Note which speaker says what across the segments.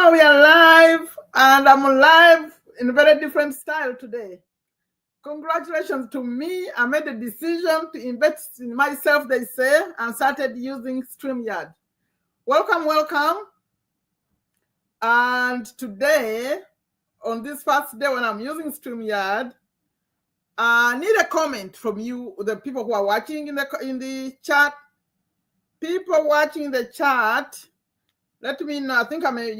Speaker 1: Now we are live, and I'm live in a very different style today. Congratulations to me. I made a decision to invest in myself, they say, and started using StreamYard. Welcome, welcome. And today, on this first day when I'm using StreamYard, I need a comment from you, the people who are watching in the chat. People watching the chat, let me know. I think I may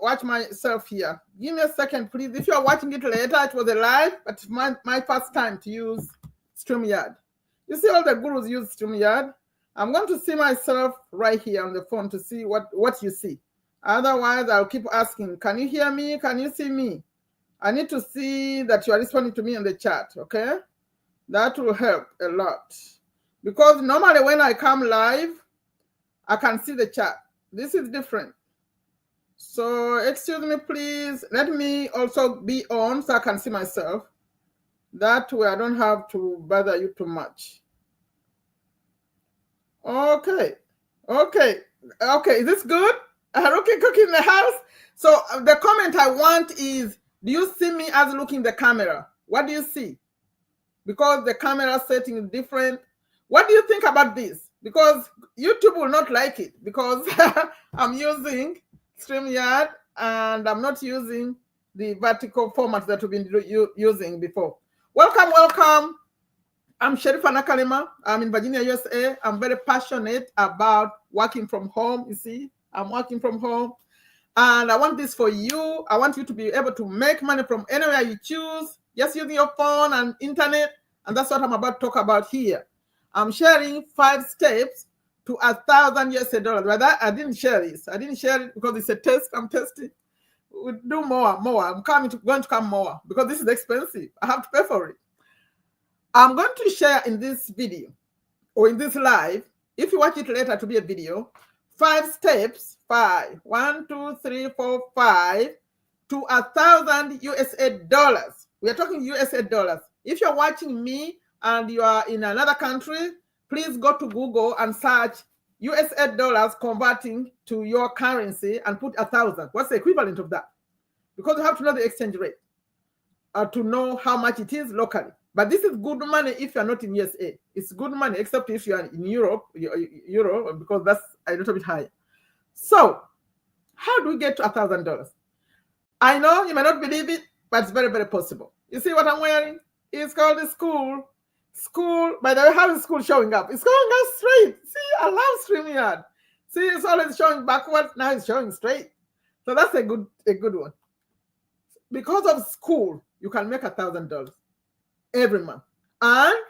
Speaker 1: watch myself here. Give me a second, please. If you are watching it later, it was a live, but it's my first time to use StreamYard. You see all the gurus use StreamYard. I'm going to see myself right here on the phone to see what you see. Otherwise, I'll keep asking, can you hear me? Can you see me? I need to see that you are responding to me in the chat, okay? That will help a lot. Because normally when I come live, I can see the chat. This is different. So excuse me, please. Let me also be on so I can see myself. That way I don't have to bother you too much. Okay. Is this good? Haruki cooking in the house. So the comment I want is, do you see me as looking the camera? What do you see? Because the camera setting is different. What do you think about this? Because YouTube will not like it because I'm using StreamYard and I'm not using the vertical format that we've been using before. Welcome. I'm Sherifa Nakalema. I'm in Virginia, USA. I'm very passionate about working from home. You see, I'm working from home. And I want this for you. I want you to be able to make money from anywhere you choose, just using your phone and internet. And that's what I'm about to talk about here. I'm sharing 5 steps to $1,000 US. But I didn't share this. I didn't share it because it's a test. I'm testing. We'll do more. I'm going to come more because this is expensive. I have to pay for it. I'm going to share in this video or in this live, if you watch it later to be a video, 5 steps, 5, 1, 2, 3, 4, 5, to $1,000 US. We are talking USA dollars. If you're watching me and you are in another country, please go to Google and search USA dollars converting to your currency and put 1,000. What's the equivalent of that? Because you have to know the exchange rate to know how much it is locally. But this is good money if you're not in USA. It's good money, except if you are in Europe, because that's a little bit higher. So, how do we get to $1,000? I know you may not believe it, but it's very, very possible. You see what I'm wearing? It's called the Skool. Skool, by the way, how is Skool showing up? It's going up straight. See, I love StreamYard. See, it's always showing backwards. Now it's showing straight. So that's a good one. Because of Skool, you can make $1,000 every month. And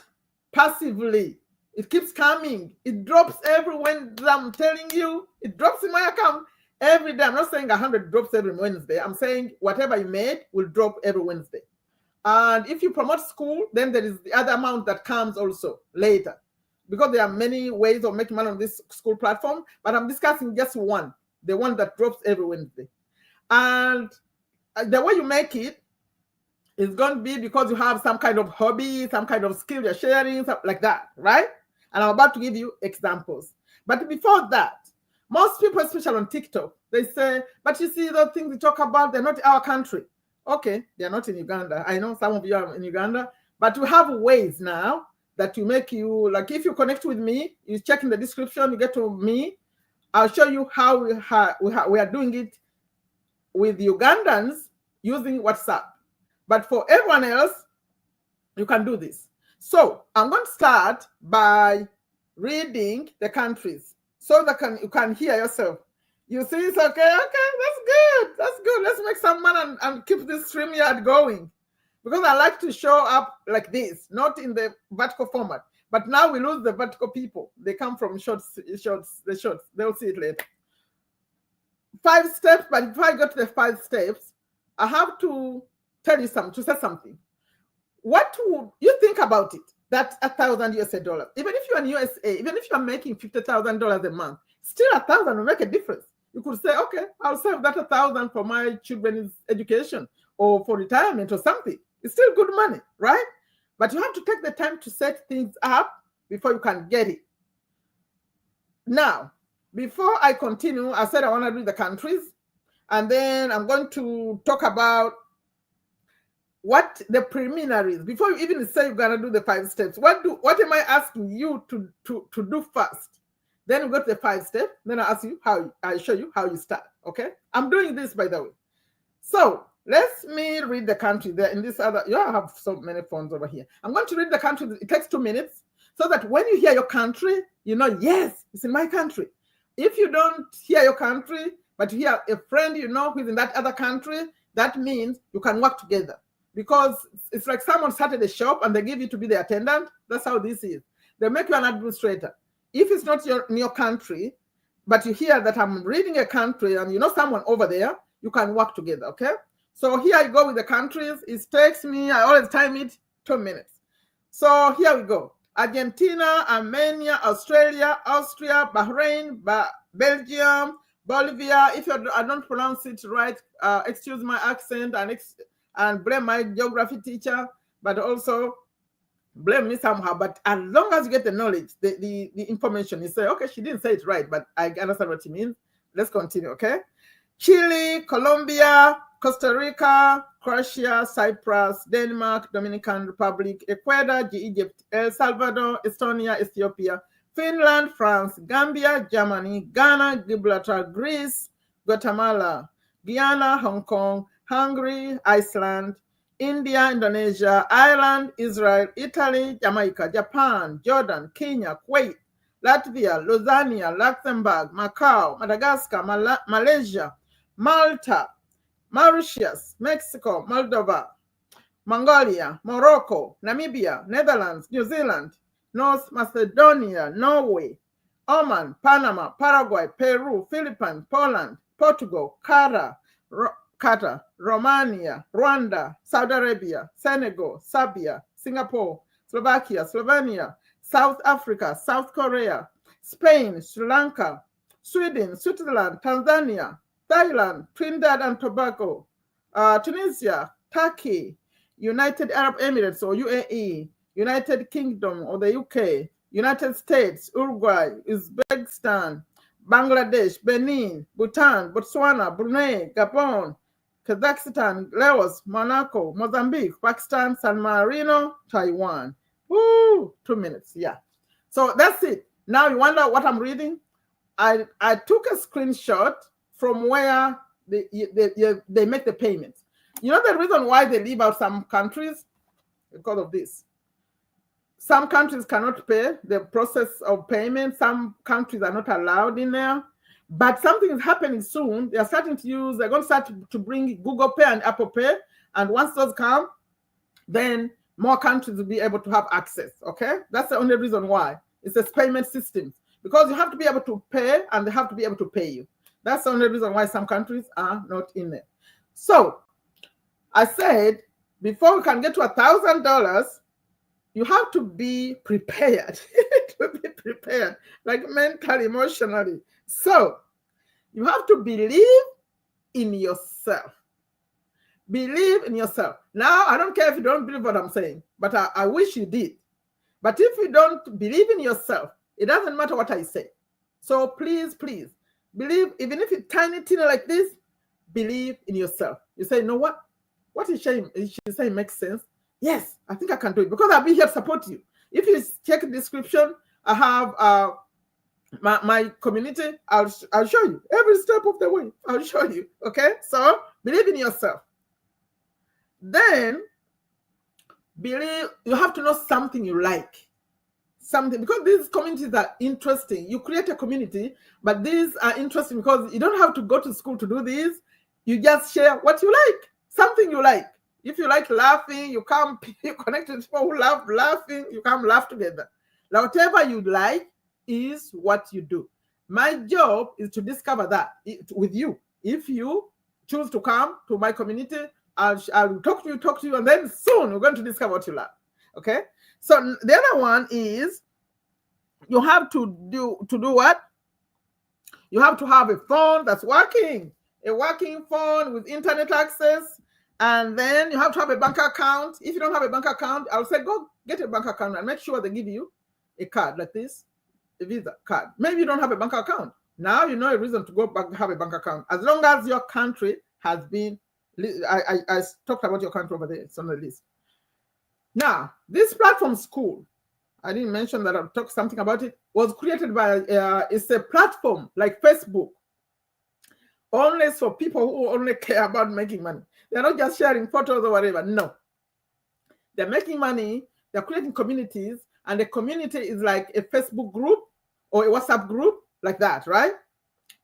Speaker 1: passively, it keeps coming. It drops every Wednesday. I'm telling you, it drops in my account every day. I'm not saying 100 drops every Wednesday. I'm saying whatever you made will drop every Wednesday. And if you promote Skool, then there is the other amount that comes also later. Because there are many ways of making money on this Skool platform, but I'm discussing just one, the one that drops every Wednesday. And the way you make it is going to be because you have some kind of hobby, some kind of skill you're sharing, something like that, right? And I'm about to give you examples. But before that, most people, especially on TikTok, they say, but you see those things we talk about, they're not our country. Okay, they're not in Uganda. I know some of you are in Uganda, but we have ways now that will make you, like if you connect with me, you check in the description, you get to me, I'll show you how we are doing it with Ugandans using WhatsApp. But for everyone else, you can do this. So I'm going to start by reading the countries so that you can hear yourself. You see, it's okay. That's good. Let's make some money and keep this StreamYard going. Because I like to show up like this, not in the vertical format. But now we lose the vertical people. They come from shorts. They'll see it later. 5 steps, but if I go to the 5 steps, I have to tell you something, to say something. What would you think about it? That's $1,000 US. Even if you're in USA, even if you're making $50,000 a month, still 1,000 will make a difference. You could say, okay, I'll save that 1,000 for my children's education or for retirement or something. It's still good money, right? But you have to take the time to set things up before you can get it. Now, before I continue, I said I want to do the countries. And then I'm going to talk about what the preliminaries, before you even say you're gonna do the 5 steps. What am I asking you to do first? Then we go to the 5 steps. Then I ask you I show you how you start. Okay, I'm doing this, by the way. So let me read the country there in this other. You have so many phones over here. I'm going to read the country. It takes 2 minutes, so that when you hear your country, you know, yes, it's in my country. If you don't hear your country, but you hear a friend you know who's in that other country, that means you can work together. Because it's like someone started a shop and they give you to be the attendant. That's how this is. They make you an administrator. If it's not in your country, but you hear that I'm reading a country and you know someone over there, you can work together, okay? So here I go with the countries. It takes me, I always time it 2 minutes. So here we go. Argentina, Armenia, Australia, Austria, Bahrain, Belgium, Bolivia. If I don't pronounce it right, excuse my accent and blame my geography teacher, but also blame me somehow. But as long as you get the knowledge, the information, you say, okay, she didn't say it right, but I understand what she means. Let's continue, okay? Chile, Colombia, Costa Rica, Croatia, Cyprus, Denmark, Dominican Republic, Ecuador, Egypt, El Salvador, Estonia, Ethiopia, Finland, France, Gambia, Germany, Ghana, Gibraltar, Greece, Guatemala, Guyana, Hong Kong, Hungary, Iceland, India, Indonesia, Ireland, Israel, Italy, Jamaica, Japan, Jordan, Kenya, Kuwait, Latvia, Louisiana, Luxembourg, Macau, Madagascar, Malaysia, Malta, Mauritius, Mexico, Moldova, Mongolia, Morocco, Namibia, Netherlands, New Zealand, North Macedonia, Norway, Oman, Panama, Paraguay, Peru, Philippines, Poland, Portugal, Qatar, Romania, Rwanda, Saudi Arabia, Senegal, Serbia, Singapore, Slovakia, Slovenia, South Africa, South Korea, Spain, Sri Lanka, Sweden, Switzerland, Tanzania, Thailand, Trinidad and Tobago, Tunisia, Turkey, United Arab Emirates or UAE, United Kingdom or the UK, United States, Uruguay, Uzbekistan, Bangladesh, Benin, Bhutan, Botswana, Brunei, Gabon, Kazakhstan, Laos, Monaco, Mozambique, Pakistan, San Marino, Taiwan. Woo, 2 minutes, yeah. So that's it. Now you wonder what I'm reading? I took a screenshot from where they make the payments. You know the reason why they leave out some countries? Because of this. Some countries cannot pay the process of payment. Some countries are not allowed in there. But something is happening soon. They're going to start to bring Google Pay and Apple Pay. And once those come, then more countries will be able to have access, okay? That's the only reason why. It's a payment system. Because you have to be able to pay and they have to be able to pay you. That's the only reason why some countries are not in there. So I said, before we can get to $1,000, you have to be prepared. To be prepared, like mentally, emotionally. So you have to believe in yourself. Believe in yourself. Now, I don't care if you don't believe what I'm saying, but I wish you did. But if you don't believe in yourself, it doesn't matter what I say. So please, please, believe, even if it's tiny like this, believe in yourself. You say, you know what? What is she saying makes sense. Yes, I think I can do it because I'll be here to support you. If you check the description, I have my community. I'll show you every step of the way. I'll show you. Okay, so believe in yourself. Then believe you have to know something you like. Something, because these communities are interesting. You create a community, but these are interesting because you don't have to go to school to do this. You just share what you like, something you like. If you like laughing, you connect with people who love laughing, you come laugh together. Now, whatever you like is what you do. My job is to discover that with you. If you choose to come to my community, I'll talk to you, and then soon we're going to discover what you love. Okay? So the other one is you have to do what? You have to have a phone that's working, a working phone with internet access, and then you have to have a bank account. If you don't have a bank account, I'll say go get a bank account and make sure they give you a card like this, a Visa card. Maybe you don't have a bank account. Now you know a reason to go back have a bank account. As long as your country has been, I talked about your country over there. It's on the list. Now, this platform Skool, I didn't mention that. I'll talk something about it. Was created by it's a platform like Facebook, only for people who only care about making money. They're not just sharing photos or whatever. No, they're making money. They're creating communities, and the community is like a Facebook group or a WhatsApp group, like that, right?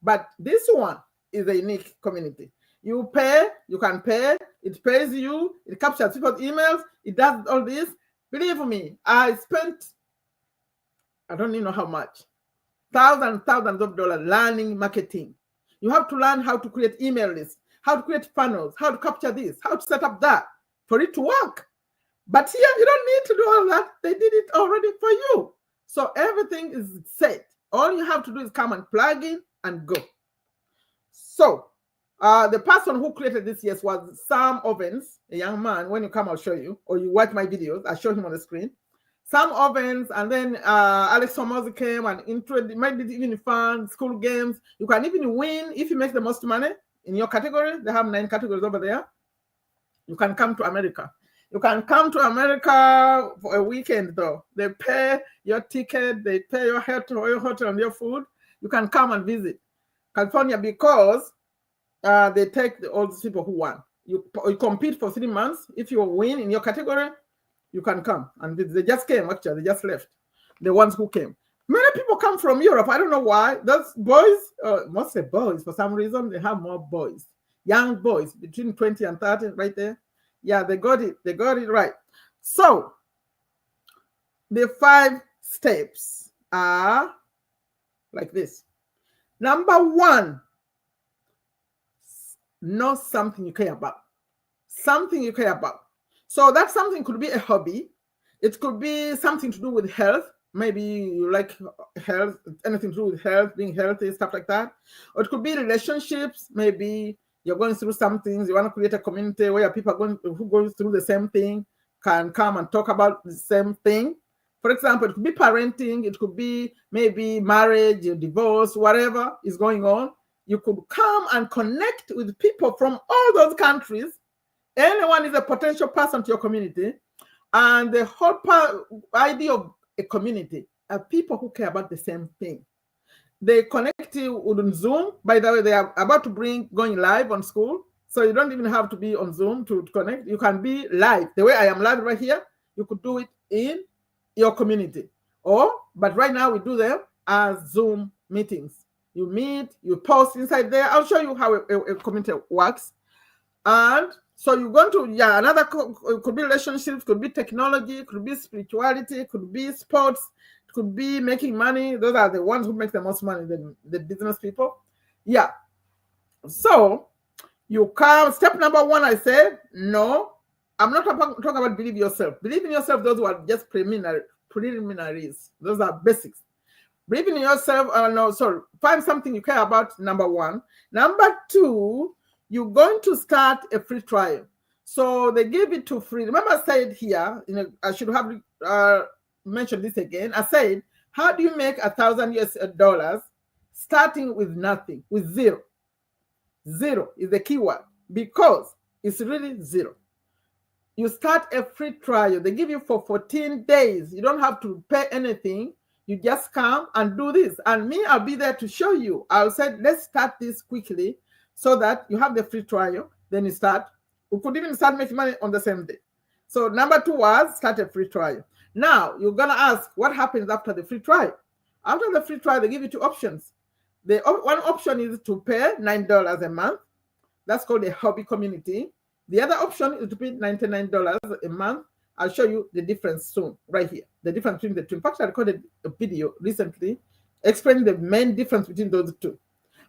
Speaker 1: But this one is a unique community. You pay, you can pay, it pays you, it captures people's emails, it does all this. Believe me, I spent, I don't even know how much, thousands of dollars learning marketing. You have to learn how to create email lists, how to create funnels, how to capture this, how to set up that for it to work. But here, you don't need to do all that. They did it already for you. So everything is set. All you have to do is come and plug in and go. So the person who created this, yes, was Sam Ovens, a young man. When you come, I'll show you, or you watch my videos, I'll show him on the screen. Sam Ovens, and then Alex Hormozi came and made it even fun, school games. You can even win if you make the most money in your category. They have 9 categories over there. You can come to America. You can come to America for a weekend, though. They pay your ticket, they pay your hotel and your food. You can come and visit California because they take all these people who won. You compete for 3 months. If you win in your category, you can come and visit. They just came, actually. They just left. The ones who came. Many people come from Europe. I don't know why. Those boys, mostly boys, for some reason, they have more boys. Young boys, between 20 and 30, right there. Yeah, they got it. They got it right. So, the 5 steps are like this. Number 1, know something you care about. Something you care about. So that something could be a hobby. It could be something to do with health. Maybe you like health, anything to do with health, being healthy, stuff like that. Or it could be relationships. Maybe you're going through some things. You want to create a community where people who go through the same thing can come and talk about the same thing. For example, it could be parenting. It could be maybe marriage, divorce, whatever is going on. You could come and connect with people from all those countries. Anyone is a potential person to your community. And the whole idea of a community are people who care about the same thing. They connect you on Zoom. By the way, they are about to going live on Skool. So you don't even have to be on Zoom to connect. You can be live. The way I am live right here, you could do it in your community. But right now we do them as Zoom meetings. You meet, you post inside there. I'll show you how a community works. And so you're going to, another could be relationships, could be technology, could be spirituality, could be sports, could be making money. Those are the ones who make the most money, the business people. Yeah. So you come, step number 1, I said, no, I'm not talking about believe yourself. Believe in yourself, those who are just preliminaries. Those are basics. Believe in yourself, find something you care about, number 1. Number 2, you're going to start a free trial. So they give it to free. Remember I said here, I should have mentioned this again. I said, how do you make $1,000 starting with nothing, with zero? Zero is the keyword because it's really zero. You start a free trial. They give you for 14 days. You don't have to pay anything. You just come and do this. And me, I'll be there to show you. I'll say, let's start this quickly so that you have the free trial. Then you start. We could even start making money on the same day. So number 2 was start a free trial. Now, you're going to ask, what happens after the free trial? After the free trial, they give you 2 options. One option is to pay $9 a month. That's called a hobby community. The other option is to pay $99 a month. I'll show you the difference soon, right here. The difference between the two. In fact, I recorded a video recently explaining the main difference between those two.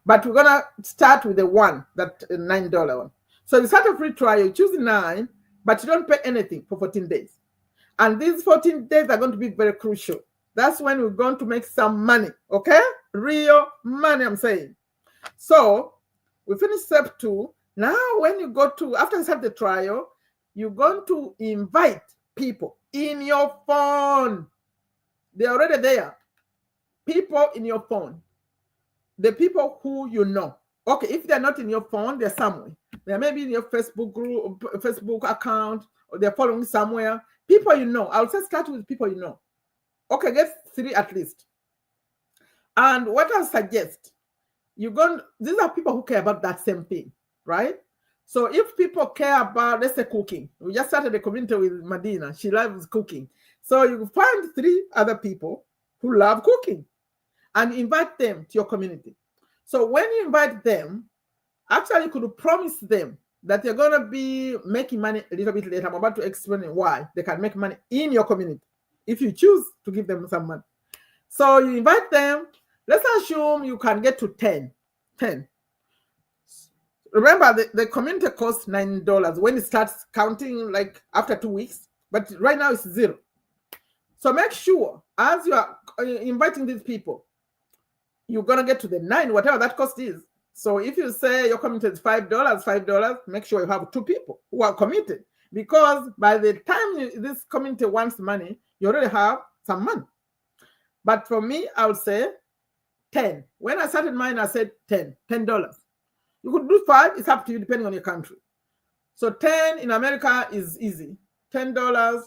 Speaker 1: But we're going to start with the one, that $9 one. So you start a free trial, you choose 9, but you don't pay anything for 14 days. And these 14 days are going to be very crucial. That's when we're going to make some money, okay? Real money, I'm saying. So we finish step 2. Now, when you go to, after you start the trial, you're going to invite people in your phone. They're already there. People in your phone. the people who you know. Okay, if they're not in your phone, they're somewhere. They may be in your Facebook group, Facebook account, or they're following somewhere. People you know. I'll just start with people you know. Okay, get 3 at least. And what I suggest, these are people who care about that same thing, right? So if people care about, let's say, cooking, we just started a community with Medina. She loves cooking. So you find 3 other people who love cooking and invite them to your community. So when you invite them, actually you could promise them that you're going to be making money a little bit later. I'm about to explain why they can make money in your community if you choose to give them some money. So you invite them. Let's assume you can get to 10. Remember, the community costs $9 when it starts counting, like after 2 weeks, but right now it's 0. So make sure as you are inviting these people, you're going to get to the 9, whatever that cost is. So if you say your community is $5, make sure you have 2 people who are committed, because by the time this community wants money, you already have some money. But for me, I would say 10. When I started mine, I said $10. You could do 5. It's up to you, depending on your country. So 10 in America is easy. $10.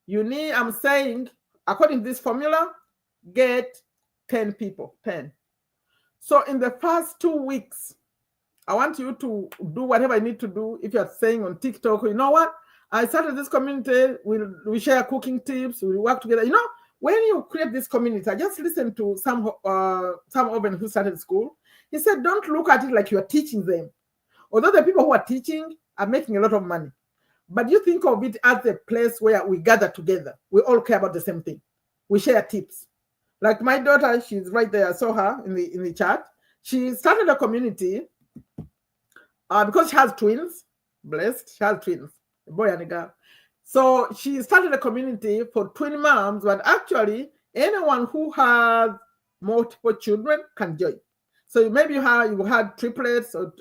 Speaker 1: You need, I'm saying, according to this formula, get 10 people. 10. So in the first 2 weeks, I want you to do whatever you need to do. If you're saying on TikTok, you know what? I started this community. We share cooking tips. We work together. You know, when you create this community, I just listened to Sam Oben, who started school. He said, don't look at it like you are teaching them. Although the people who are teaching are making a lot of money. But you think of it as a place where we gather together. We all care about the same thing. We share tips. Like my daughter, she's right there. I saw her in the chat. She started a community because she has twins. Blessed. She has twins, a boy and a girl. So she started a community for twin moms, but actually anyone who has multiple children can join. So maybe you had triplets or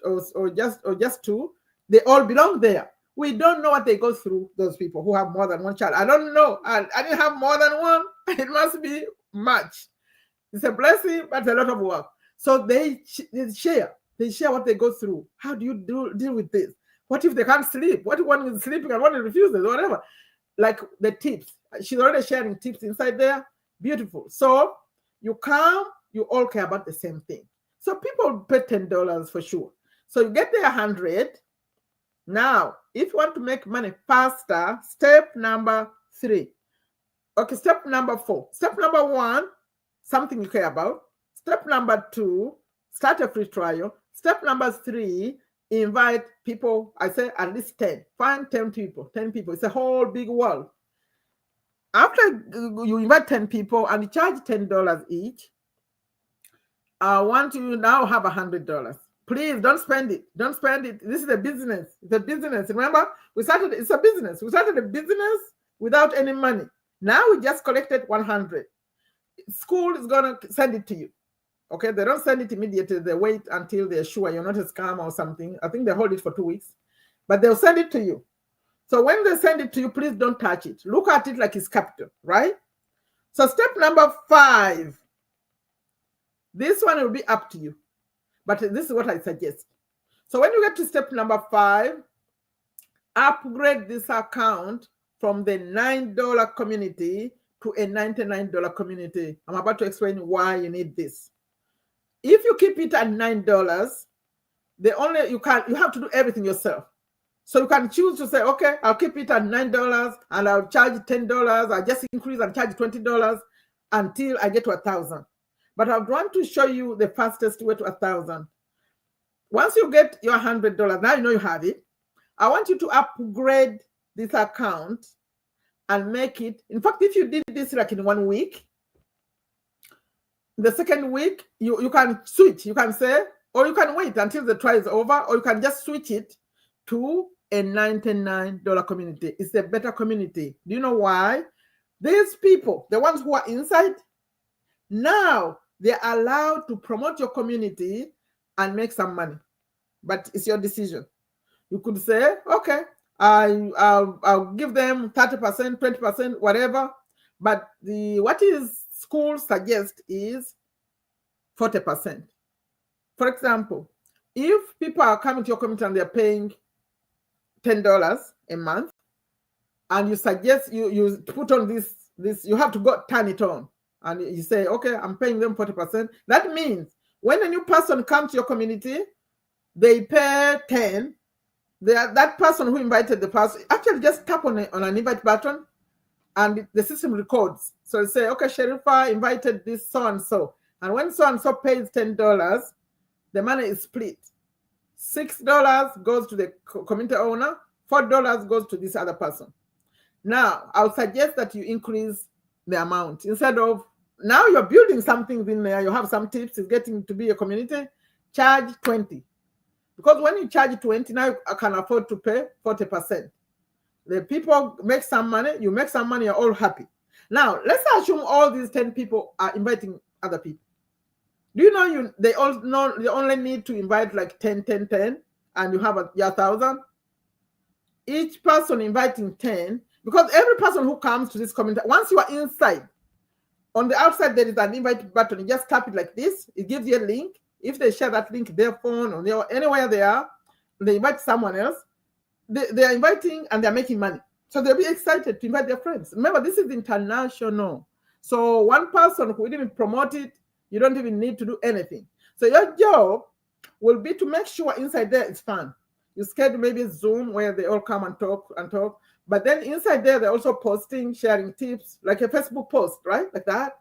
Speaker 1: just 2. They all belong there. We don't know what they go through, those people who have more than 1 child. I don't know. I didn't have more than 1. It must be much. It's a blessing, but a lot of work. So they share. They share what they go through. How do you deal with this? What if they can't sleep? What if one is sleeping and one refuses, whatever? Like the tips. She's already sharing tips inside there. Beautiful. So you come, you all care about the same thing. So people pay $10 for sure. So you get there 100. Now, if you want to make money faster, step number 3. Okay, step number 4. Step number 1, something you care about. Step number 2, start a free trial. Step number 3, invite people. I say at least 10. Find 10 people. 10 people. It's a whole big world. After you invite 10 people and you charge $10 each, I want you now have $100. Please don't spend it. Don't spend it. This is a business. It's a business. Remember, it's a business. We started a business without any money. Now we just collected 100. School is going to send it to you. Okay, they don't send it immediately. They wait until they're sure you're not a scam or something. I think they hold it for 2 weeks, but they'll send it to you. So when they send it to you, please don't touch it. Look at it like it's capital, right? So step number 5. This one will be up to you, but this is what I suggest. So when you get to step number 5, upgrade this account from the $9 community to a $99 community. I'm about to explain why you need this. If you keep it at $9, you have to do everything yourself. So you can choose to say, okay, I'll keep it at $9 and I'll charge $10. I'll just increase and charge $20 until I get to 1,000. But I want to show you the fastest way to 1,000. Once you get your $100, now you know you have it. I want you to upgrade this account and make it. In fact, if you did this like in 1 week, the second week, you can switch. You can say, or you can wait until the trial is over, or you can just switch it to a $99 community. It's a better community. Do you know why? These people, the ones who are inside, now they're allowed to promote your community and make some money. But it's your decision. You could say, okay, I'll give them 30%, 20%, whatever. But what is school suggests is 40%. For example, if people are coming to your community and they're paying $10 a month, and you suggest you put on this, you have to go turn it on, and you say, okay, I'm paying them 40%. That means when a new person comes to your community, they pay 10. That person who invited the person actually just tap on an invite button, and the system records. So you say, okay, Sherifa invited this so and so, and when so and so pays $10, the money is split. $6 goes to the community owner, $4 goes to this other person. Now, I would suggest that you increase the amount. Instead of, now you're building something in there, you have some tips, it's getting to be a community, charge 20. Because when you charge 20, now you can afford to pay 40%. The people make some money, you make some money, you're all happy. Now, let's assume all these 10 people are inviting other people. Do you know they only need to invite like 10, 10, 10, and you have your 1,000? Each person inviting 10, because every person who comes to this community, once you are inside, on the outside there is an invite button. You just tap it like this. It gives you a link. If they share that link, their phone or anywhere they are, they invite someone else. They are inviting and they're making money. So they'll be excited to invite their friends. Remember, this is international. So one person who didn't promote it, you don't even need to do anything. So your job will be to make sure inside there it's fun. You schedule maybe Zoom where they all come and talk. But then inside there, they're also posting, sharing tips, like a Facebook post, right? Like that.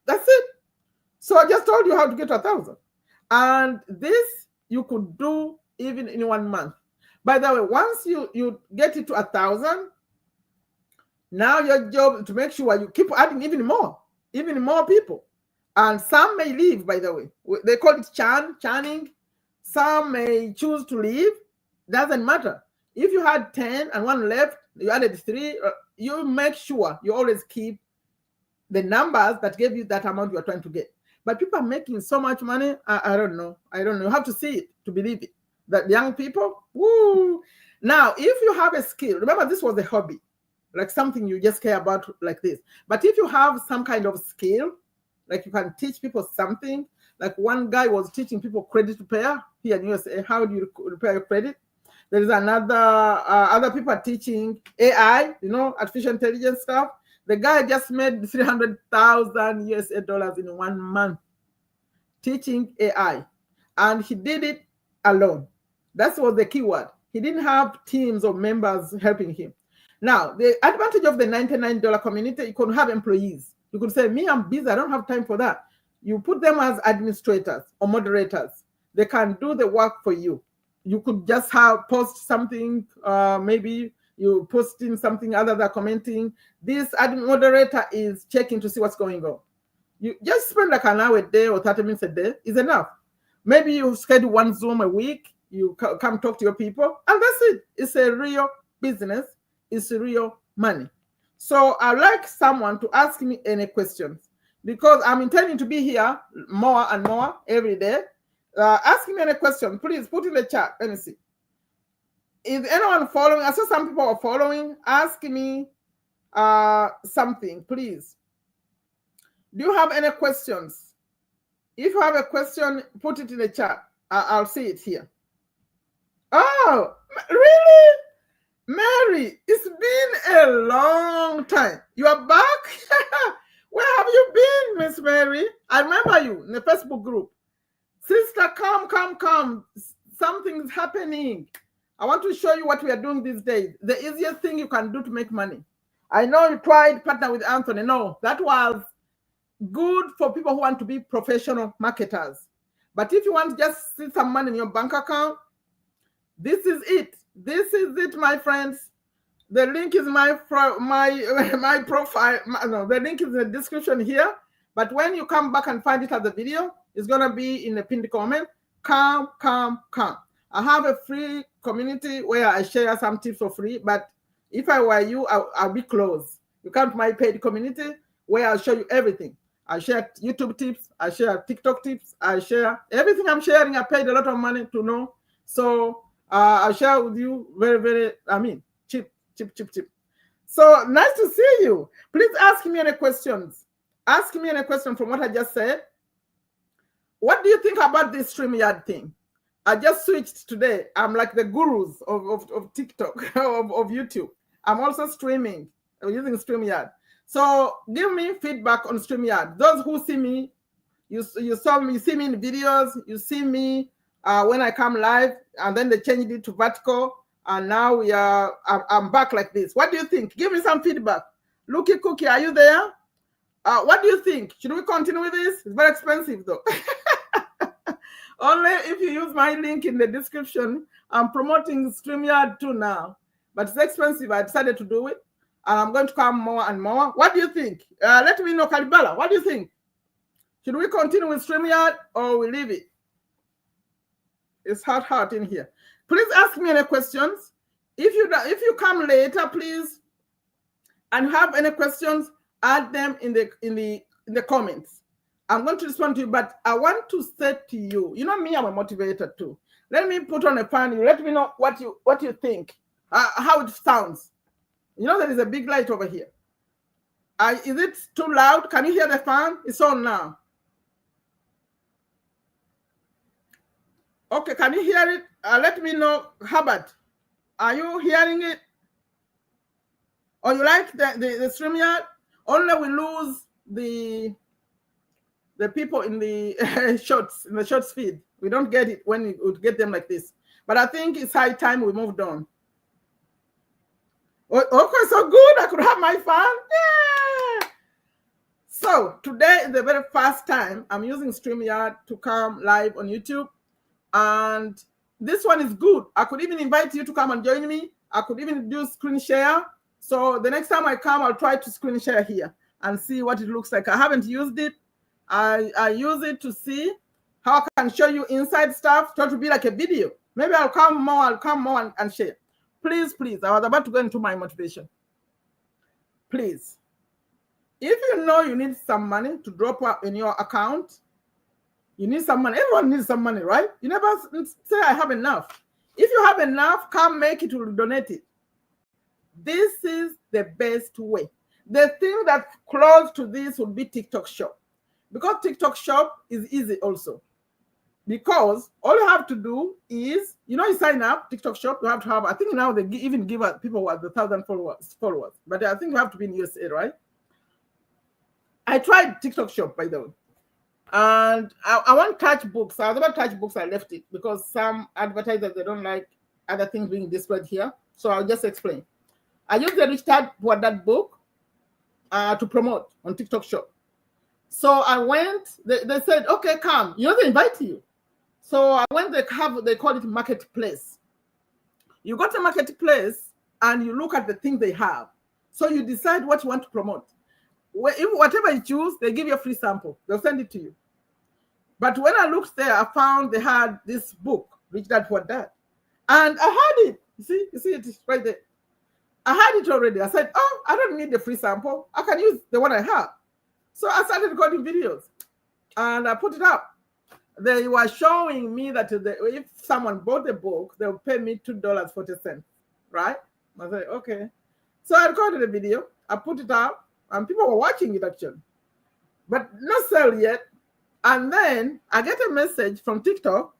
Speaker 1: That's it. So I just told you how to get to 1,000. And this you could do even in 1 month. By the way, once you get it to 1,000, now your job is to make sure you keep adding even more people. And some may leave, by the way. They call it churning. Some may choose to leave. Doesn't matter. If you had 10 and one left, you added 3, you make sure you always keep the numbers that gave you that amount you are trying to get. But people are making so much money, I don't know. You have to see it to believe it. That young people, woo. Now, if you have a skill, remember this was a hobby, like something you just care about like this. But if you have some kind of skill, like you can teach people something, like one guy was teaching people credit repair here in USA. How do you repair your credit? There is other people are teaching AI, artificial intelligence stuff. The guy just made $300,000 in 1 month teaching AI. And he did it alone. That was the key word. He didn't have teams of members helping him. Now, the advantage of the $99 community, you could have employees. You could say, me, I'm busy. I don't have time for that. You put them as administrators or moderators. They can do the work for you. You could just post something, maybe you posting something, other than commenting. This admin moderator is checking to see what's going on. You just spend like an hour a day or 30 minutes a day is enough. Maybe you schedule 1 Zoom a week, you come talk to your people, and that's it. It's a real business. It's real money. So I'd like someone to ask me any questions, because I'm intending to be here more and more every day. Ask me any question. Please put in the chat. Let me see. Is anyone following? I saw some people are following. Ask me something, please. Do you have any questions? If you have a question, put it in the chat. I'll see it here. Oh, really? Mary, it's been a long time. You are back? Where have you been, Miss Mary? I remember you in the Facebook group. Sister, come. Something's happening. I want to show you what we are doing these days. The easiest thing you can do to make money. I know you tried partner with Anthony. No, that was good for people who want to be professional marketers. But if you want to just see some money in your bank account, this is it. This is it, my friends. The link is my profile. The link is in the description here. But when you come back and find it as a video, it's going to be in the pinned comment. Come. I have a free community where I share some tips for free. But if I were you, I'll be closed. You come to my paid community where I'll show you everything. I share YouTube tips. I share TikTok tips. I share everything I'm sharing. I paid a lot of money to know. So I'll share with you very, cheap. So nice to see you. Please ask me any questions. Ask me any question from what I just said. what do you think about this StreamYard thing? I just switched today. I'm like the gurus of TikTok, of YouTube. I'm also streaming, using StreamYard. So give me feedback on StreamYard. Those who see me, you saw me, you see me in videos, you see me when I come live, and then they changed it to vertical, and now I'm back like this. What do you think? Give me some feedback. Looky Cookie, are you there? What do you think? Should we continue with this? It's very expensive though. Only if you use my link in the description. I'm promoting StreamYard too now, but it's expensive. I decided to do it, and I'm going to come more and more. What do you think? Let me know, Kalibala. What do you think? Should we continue with StreamYard or we leave it? It's hot in here. Please ask me any questions. If you come later, please, and have any questions, add them in the comments. I'm going to respond to you, but I want to say to you, you know me, I'm a motivator too. Let me put on a fan. You let me know what you think, how it sounds. You know there is a big light over here. Is it too loud? Can you hear the fan? It's on now. Okay, can you hear it? Let me know, Herbert. Are you hearing it? Or you like the StreamYard? Only we lose the people in the shorts feed. We don't get it when we would get them like this. But I think it's high time we moved on. Okay, so good. I could have my fun. Yeah. So today is the very first time I'm using StreamYard to come live on YouTube. And this one is good. I could even invite you to come and join me. I could even do screen share. So the next time I come, I'll try to screen share here and see what it looks like. I haven't used it. I use it to see how I can show you inside stuff, try to be like a video. Maybe I'll come more and share. Please, I was about to go into my motivation. Please, if you know you need some money to drop in your account, you need some money. Everyone needs some money, right? You never say I have enough. If you have enough, come make it or donate it. This is the best way. The thing that's close to this would be TikTok Shop. Because TikTok Shop is easy also. Because all you have to do is, you sign up, TikTok Shop, you have to have, I think now they even give people with 1,000 followers. But I think you have to be in USA, right? I tried TikTok Shop, by the way. And I want touch books. I was about touch books, I left it because some advertisers, they don't like other things being displayed here. So I'll just explain. I used the Rich Dad Poor Dad book to promote on TikTok Shop. So I went, they said, okay, come. They invite you. So I went, they call it marketplace. You go to marketplace and you look at the things they have. So you decide what you want to promote. Whatever you choose, they give you a free sample. They'll send it to you. But when I looked there, I found they had this book, Rich Dad Poor Dad. And I had it. You see it right there. I had it already. I said, oh, I don't need the free sample. I can use the one I have. So I started recording videos and I put it up. They were showing me that if someone bought the book, they'll pay me $2.40, right? I said, okay. So I recorded a video. I put it up and people were watching it actually, but not sell yet. And then I get a message from TikTok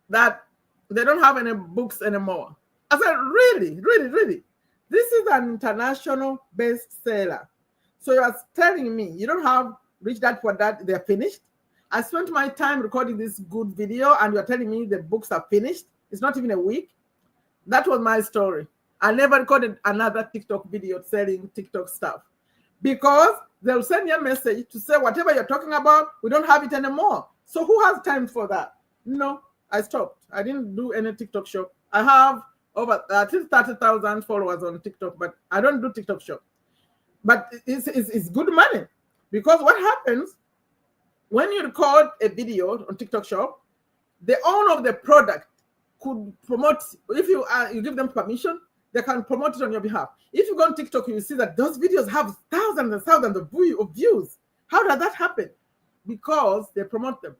Speaker 1: that they don't have any books anymore. I said, really? This is an international bestseller. So you are telling me you don't have Rich Dad Poor Dad, they're finished? I spent my time recording this good video and you're telling me the books are finished? It's not even a week. That was my story. I never recorded another TikTok video selling TikTok stuff because they'll send you a message to say whatever you're talking about, we don't have it anymore. So who has time for that? No, I stopped. I didn't do any TikTok shop. I have over 30,000 followers on TikTok, but I don't do TikTok shop. But it's good money because what happens when you record a video on TikTok Shop, the owner of the product could promote. If you give them permission, they can promote it on your behalf. If you go on TikTok, you see that those videos have thousands and thousands of views. How does that happen? Because they promote them.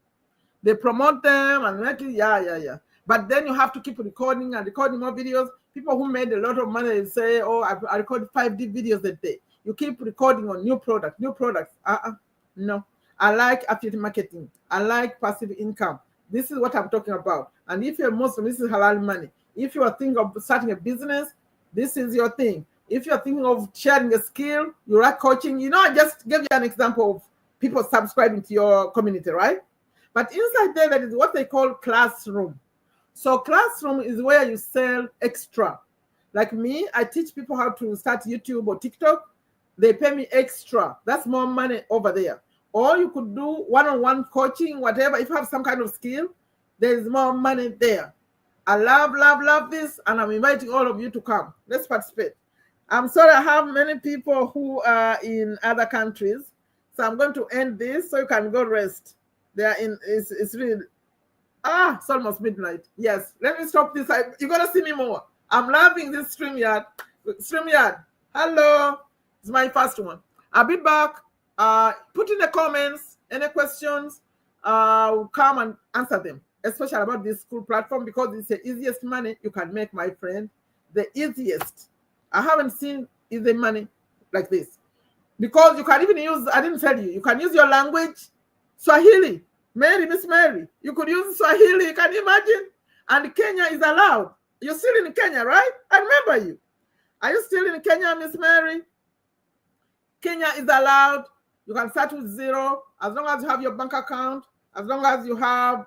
Speaker 1: They promote them and make it, yeah. But then you have to keep recording and recording more videos. People who made a lot of money say, oh, I record 5 videos a day. You keep recording on new products. No. I like affiliate marketing. I like passive income. This is what I'm talking about. And if you're a Muslim, this is halal money. If you are thinking of starting a business, this is your thing. If you're thinking of sharing a skill, you like coaching. I just gave you an example of people subscribing to your community, right? But inside there, that is what they call classroom. So classroom is where you sell extra. Like me, I teach people how to start YouTube or TikTok. They pay me extra. That's more money over there. Or you could do one-on-one coaching, whatever. If you have some kind of skill, there is more money there. I love this, and I'm inviting all of you to come. Let's participate. I'm sorry I have many people who are in other countries, so I'm going to end this so you can go rest. They are in. It's really it's almost midnight. Yes, let me stop this. You're gonna see me more. I'm loving this StreamYard. StreamYard. Hello, it's my first one. I'll be back. Put in the comments any questions. We'll come and answer them, especially about this Skool platform, because it's the easiest money you can make, my friend. The easiest. I haven't seen easy money like this, because you can even use, I didn't tell you, you can use your language, Swahili. Miss Mary, you could use Swahili, can you imagine? And Kenya is allowed. You're still in Kenya, right? I remember you. Are you still in Kenya, Miss Mary? Kenya is allowed. You can start with zero, as long as you have your bank account, as long as you have,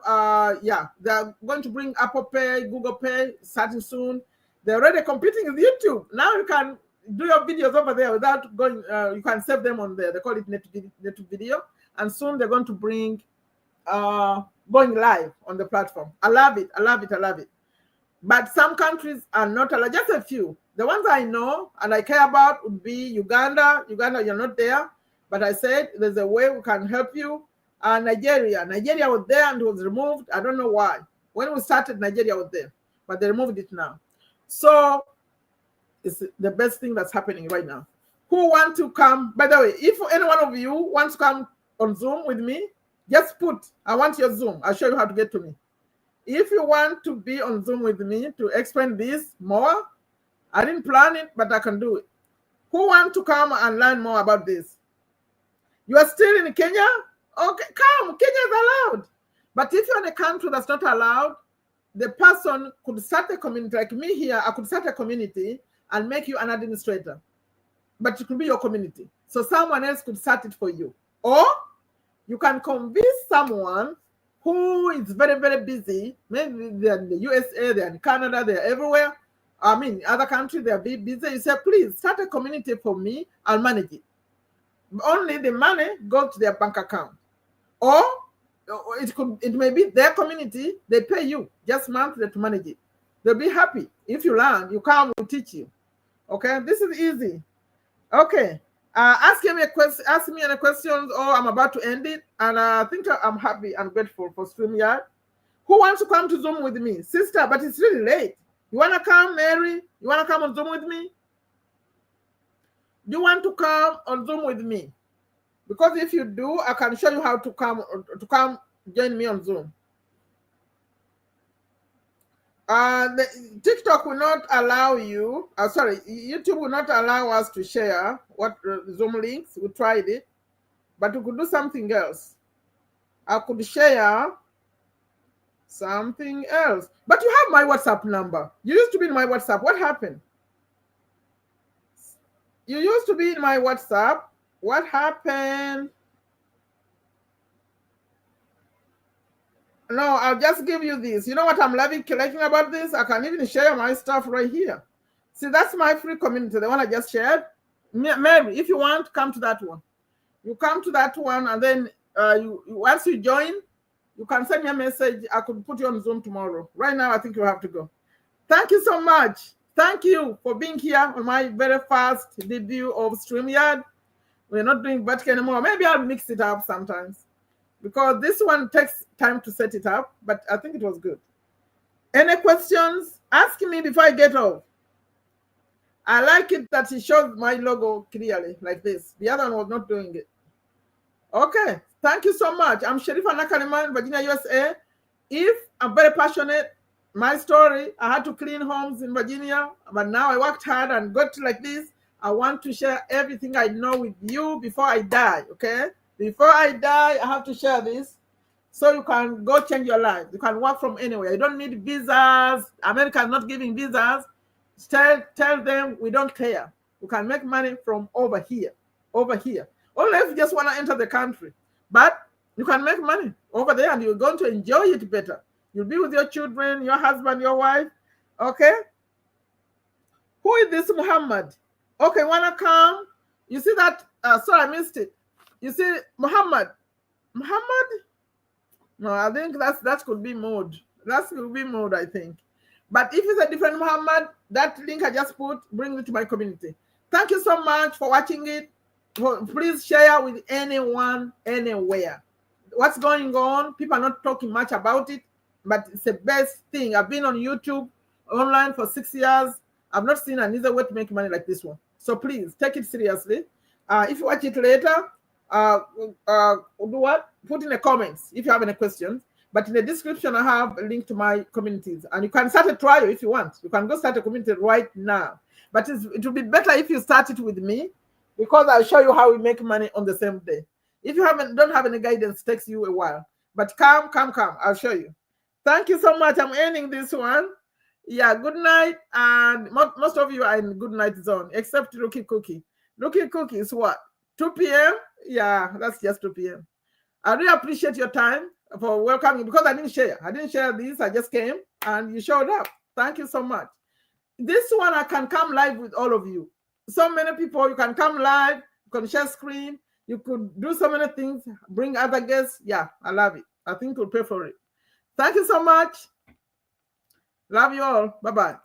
Speaker 1: they're going to bring Apple Pay, Google Pay, starting soon. They're already competing with YouTube. Now you can do your videos over there without going, you can save them on there. They call it net video. And soon they're going to bring going live on the platform. I love it. But some countries are not allowed, just a few. The ones I know and I care about would be Uganda. Uganda, you're not there. But I said there's a way we can help you. Nigeria was there and it was removed. I don't know why. When we started, Nigeria was there, but they removed it now. So it's the best thing that's happening right now. Who want to come? By the way, if any one of you wants to come on Zoom with me, just put, I want your Zoom. I'll show you how to get to me. If you want to be on Zoom with me to explain this more, I didn't plan it, but I can do it. Who want to come and learn more about this? You are still in Kenya? Okay, come. Kenya is allowed. But if you're in a country that's not allowed, the person could start a community. Like me here, I could start a community and make you an administrator. But it could be your community. So someone else could start it for you. Or you can convince someone who is very, very busy. Maybe they're in the USA, they're in Canada, they're everywhere. I mean, other countries, they're busy. You say, please start a community for me, I'll manage it. Only the money goes to their bank account. Or it may be their community, they pay you just monthly to manage it. They'll be happy. If you learn, you come, we'll teach you. Okay, this is easy. Okay. Ask me any questions, or I'm about to end it. And I think I'm happy and grateful for StreamYard. Who wants to come to Zoom with me? Sister, but it's really late. You want to come, Mary? You want to come on Zoom with me? Do you want to come on Zoom with me? Because if you do, I can show you how to come join me on Zoom. The TikTok will not allow you, YouTube will not allow us to share what Zoom links. We tried it, but we could do something else. I could share something else. But you have my WhatsApp number. You used to be in my WhatsApp. What happened? You used to be in my WhatsApp. What happened? No, I'll just give you this. You know what I'm liking about this? I can even share my stuff right here. See, that's my free community, the one I just shared. Mary, if you want, come to that one. You come to that one, and then once you join, you can send me a message. I could put you on Zoom tomorrow. Right now, I think you have to go. Thank you so much. Thank you for being here on my very first debut of StreamYard. We're not doing Vatican anymore. Maybe I'll mix it up sometimes, because this one takes time to set it up, but I think it was good. Any questions? Ask me before I get off. I like it that he showed my logo clearly like this. The other one was not doing it. Okay, thank you so much. I'm Sherifa Nakalema in Virginia, USA. If I'm very passionate, my story, I had to clean homes in Virginia, but now I worked hard and got to like this. I want to share everything I know with you before I die, okay? Before I die, I have to share this. So you can go change your life. You can work from anywhere. You don't need visas. America is not giving visas. Tell them we don't care. You can make money from over here. Over here. Only if you just want to enter the country. But you can make money over there and you're going to enjoy it better. You'll be with your children, your husband, your wife. Okay? Who is this Muhammad? Okay, wanna come? You see that? Sorry, I missed it. You see Muhammad? Muhammad? No, I think that could be mode. That could be mode, I think. But if it's a different Muhammad, that link I just put, bring it to my community. Thank you so much for watching it. Please share with anyone, anywhere. What's going on? People are not talking much about it, but it's the best thing. I've been on YouTube online for 6 years. I've not seen another way to make money like this one. So please take it seriously. If you watch it later, do what? Put in the comments if you have any questions. But in the description, I have a link to my communities. And you can start a trial if you want. You can go start a community right now. But it will be better if you start it with me, because I'll show you how we make money on the same day. If you don't have any guidance, it takes you a while. But come. I'll show you. Thank you so much. I'm ending this one. Yeah, good night. And most of you are in good night zone, except Rookie Cookie. Rookie Cookie is what? 2 p.m.? Yeah, that's just 2 p.m. I really appreciate your time for welcoming, because I didn't share this. I just came and you showed up. Thank you so much. This one, I can come live with all of you. So many people, you can come live, you can share screen, you could do so many things, bring other guests. Yeah, I love it. I think we'll pay for it. Thank you so much. Love you all. Bye-bye.